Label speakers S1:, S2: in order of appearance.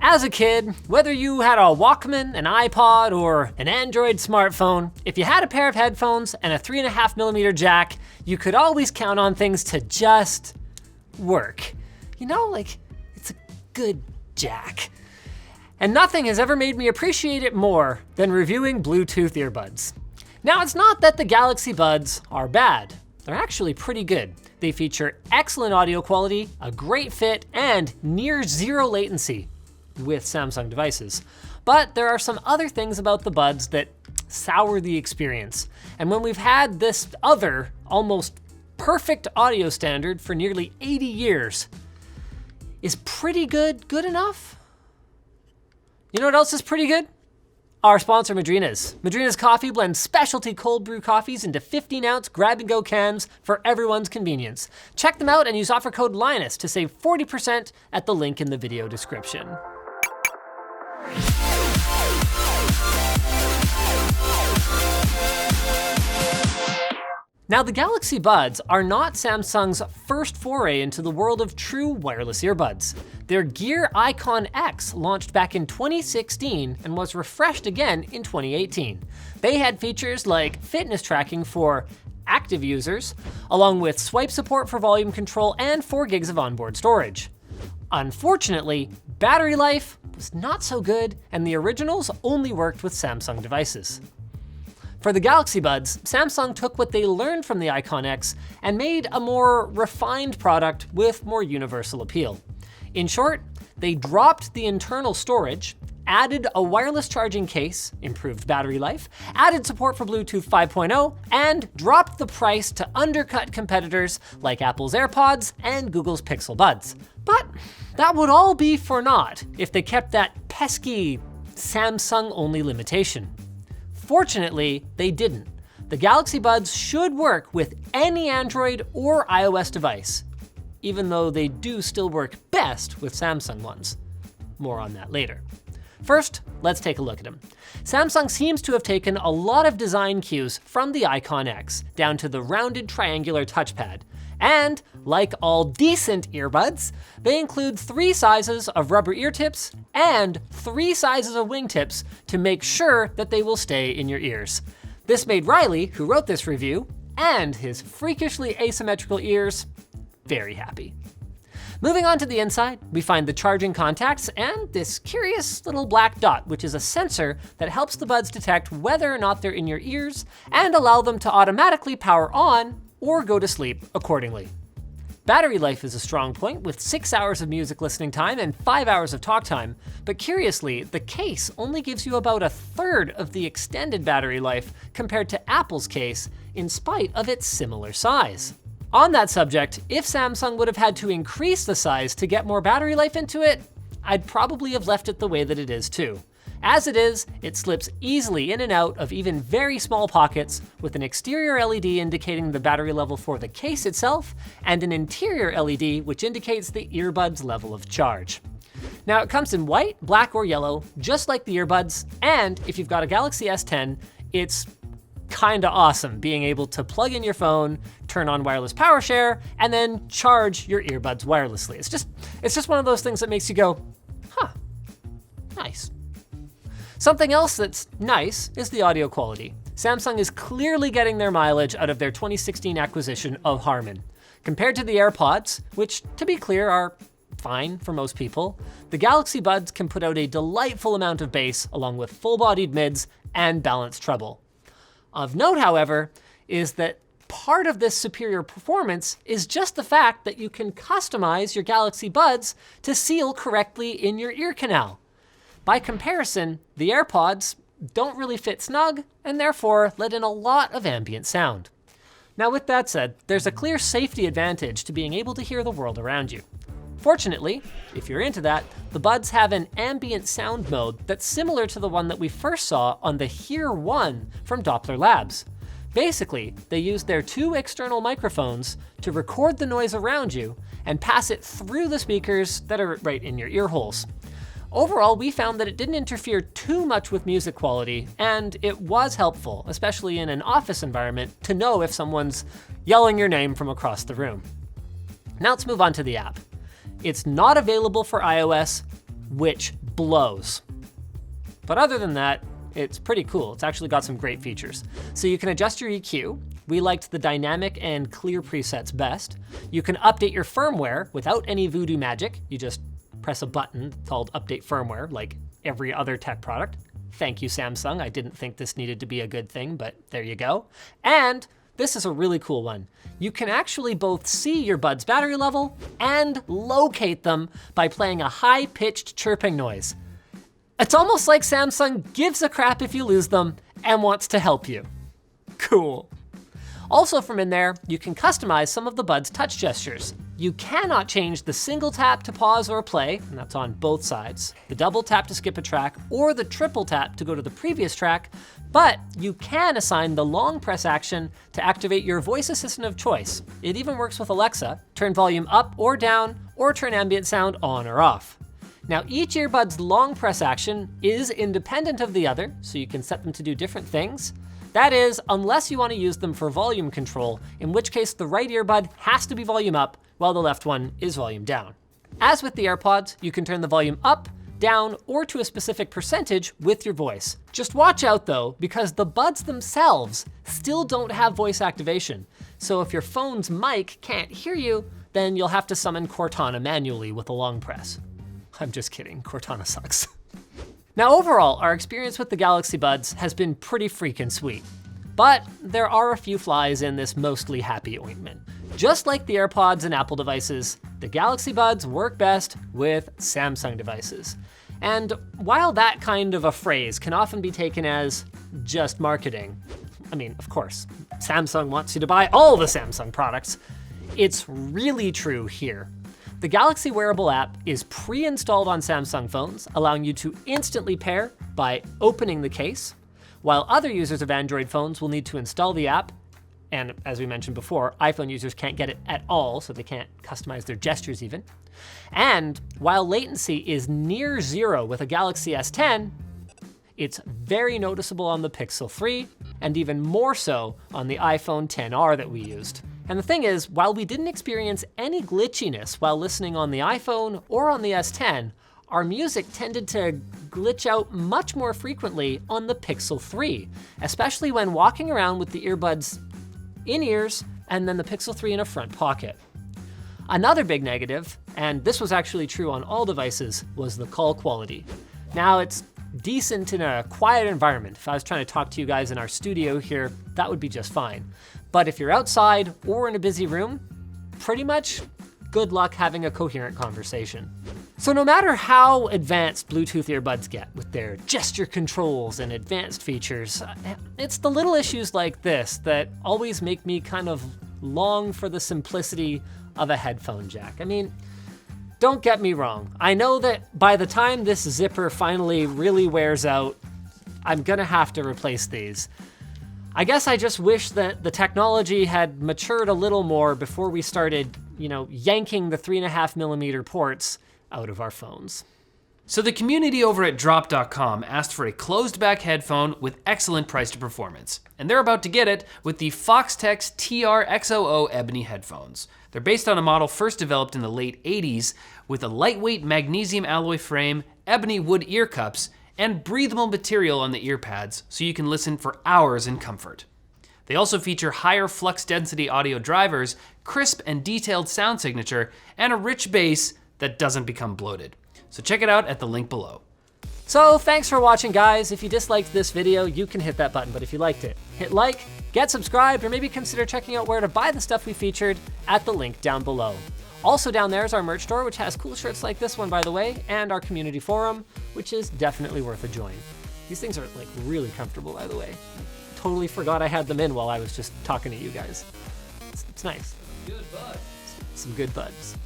S1: As a kid, whether you had a Walkman, an iPod, or an Android smartphone, if you had a pair of headphones and a 3.5mm jack, you could always count on things to just work. You know, like, it's a good jack. And nothing has ever made me appreciate it more than reviewing Bluetooth earbuds. Now, it's not that the Galaxy Buds are bad. They're actually pretty good. They feature excellent audio quality, a great fit, and near zero latency with Samsung devices. But there are some other things about the Buds that sour the experience. And when we've had this other, almost perfect audio standard for nearly 80 years, is pretty good enough? You know what else is pretty good? Our sponsor, Madrina's. Madrina's Coffee blends specialty cold brew coffees into 15-ounce grab-and-go cans for everyone's convenience. Check them out and use offer code Linus to save 40% at the link in the video description. Now, the Galaxy Buds are not Samsung's first foray into the world of true wireless earbuds. Their Gear Icon X launched back in 2016 and was refreshed again in 2018. They had features like fitness tracking for active users, along with swipe support for volume control and 4 gigs of onboard storage. Unfortunately, battery life was not so good, and the originals only worked with Samsung devices. For the Galaxy Buds, Samsung took what they learned from the Icon X and made a more refined product with more universal appeal. In short, they dropped the internal storage, added a wireless charging case, improved battery life, added support for Bluetooth 5.0, and dropped the price to undercut competitors like Apple's AirPods and Google's Pixel Buds. But that would all be for naught if they kept that pesky Samsung-only limitation. Fortunately, they didn't. The Galaxy Buds should work with any Android or iOS device, even though they do still work best with Samsung ones. More on that later. First, let's take a look at them. Samsung seems to have taken a lot of design cues from the Icon X, down to the rounded triangular touchpad. And, like all decent earbuds, they include 3 sizes of rubber ear tips and 3 sizes of wingtips to make sure that they will stay in your ears. This made Riley, who wrote this review, and his freakishly asymmetrical ears, very happy. Moving on to the inside, we find the charging contacts and this curious little black dot, which is a sensor that helps the buds detect whether or not they're in your ears and allow them to automatically power on or go to sleep accordingly. Battery life is a strong point with 6 hours of music listening time and 5 hours of talk time, but curiously, the case only gives you about 1/3 of the extended battery life compared to Apple's case, in spite of its similar size. On that subject, if Samsung would have had to increase the size to get more battery life into it, I'd probably have left it the way that it is too. As it is, it slips easily in and out of even very small pockets, with an exterior LED indicating the battery level for the case itself, and an interior LED which indicates the earbud's level of charge. Now, it comes in white, black, or yellow, just like the earbuds, and if you've got a Galaxy S10, it's kinda awesome being able to plug in your phone, turn on wireless power share, and then charge your earbuds wirelessly. It's just one of those things that makes you go, huh, nice. Something else that's nice is the audio quality. Samsung is clearly getting their mileage out of their 2016 acquisition of Harman. Compared to the AirPods, which to be clear are fine for most people, the Galaxy Buds can put out a delightful amount of bass along with full-bodied mids and balanced treble. Of note, however, is that part of this superior performance is just the fact that you can customize your Galaxy Buds to seal correctly in your ear canal. By comparison, the AirPods don't really fit snug and therefore let in a lot of ambient sound. Now, with that said, there's a clear safety advantage to being able to hear the world around you. Fortunately, if you're into that, the Buds have an ambient sound mode that's similar to the one that we first saw on the Hear One from Doppler Labs. Basically, they use their 2 external microphones to record the noise around you and pass it through the speakers that are right in your ear holes. Overall, we found that it didn't interfere too much with music quality, and it was helpful, especially in an office environment, to know if someone's yelling your name from across the room. Now let's move on to the app. It's not available for iOS, which blows. But other than that, it's pretty cool. It's actually got some great features. So you can adjust your EQ. We liked the dynamic and clear presets best. You can update your firmware without any voodoo magic. You just press a button called Update Firmware, like every other tech product. Thank you, Samsung. I didn't think this needed to be a good thing, but there you go. And this is a really cool one. You can actually both see your buds' battery level and locate them by playing a high-pitched chirping noise. It's almost like Samsung gives a crap if you lose them and wants to help you. Cool. Also from in there, you can customize some of the buds' touch gestures. You cannot change the single tap to pause or play, and that's on both sides, the double tap to skip a track, or the triple tap to go to the previous track, but you can assign the long press action to activate your voice assistant of choice. It even works with Alexa, turn volume up or down, or turn ambient sound on or off. Now each earbud's long press action is independent of the other, so you can set them to do different things. That is, unless you want to use them for volume control, in which case the right earbud has to be volume up while the left one is volume down. As with the AirPods, you can turn the volume up, down, or to a specific percentage with your voice. Just watch out though, because the buds themselves still don't have voice activation. So if your phone's mic can't hear you, then you'll have to summon Cortana manually with a long press. I'm just kidding, Cortana sucks. Now overall, our experience with the Galaxy Buds has been pretty freaking sweet. But there are a few flies in this mostly happy ointment. Just like the AirPods and Apple devices, the Galaxy Buds work best with Samsung devices. And while that kind of a phrase can often be taken as just marketing, I mean, of course, Samsung wants you to buy all the Samsung products, it's really true here. The Galaxy Wearable app is pre-installed on Samsung phones, allowing you to instantly pair by opening the case, while other users of Android phones will need to install the app. And as we mentioned before, iPhone users can't get it at all, so they can't customize their gestures even. And while latency is near zero with a Galaxy S10, it's very noticeable on the Pixel 3, and even more so on the iPhone XR that we used. And the thing is, while we didn't experience any glitchiness while listening on the iPhone or on the S10, our music tended to glitch out much more frequently on the Pixel 3, especially when walking around with the earbuds in ears and then the Pixel 3 in a front pocket. Another big negative, and this was actually true on all devices, was the call quality. Now it's decent in a quiet environment. If I was trying to talk to you guys in our studio here, that would be just fine. But if you're outside or in a busy room, pretty much good luck having a coherent conversation. So no matter how advanced Bluetooth earbuds get with their gesture controls and advanced features, it's the little issues like this that always make me kind of long for the simplicity of a headphone jack. I mean, don't get me wrong. I know that by the time this zipper finally really wears out, I'm gonna have to replace these. I guess I just wish that the technology had matured a little more before we started, yanking the 3.5mm ports out of our phones.
S2: So the community over at drop.com asked for a closed back headphone with excellent price to performance. And they're about to get it with the Foxtex TR-X00 Ebony headphones. They're based on a model first developed in the late 80s with a lightweight magnesium alloy frame, ebony wood ear cups, and breathable material on the ear pads so you can listen for hours in comfort. They also feature higher flux density audio drivers, crisp and detailed sound signature, and a rich bass that doesn't become bloated. So check it out at the link below.
S1: So thanks for watching, guys. If you disliked this video, you can hit that button, but if you liked it, hit like, get subscribed, or maybe consider checking out where to buy the stuff we featured at the link down below. Also down there is our merch store, which has cool shirts like this one, by the way, and our community forum, which is definitely worth a join. These things are like really comfortable, by the way. Totally forgot I had them in while I was just talking to you guys. It's nice.
S2: Good buds.
S1: Some good buds.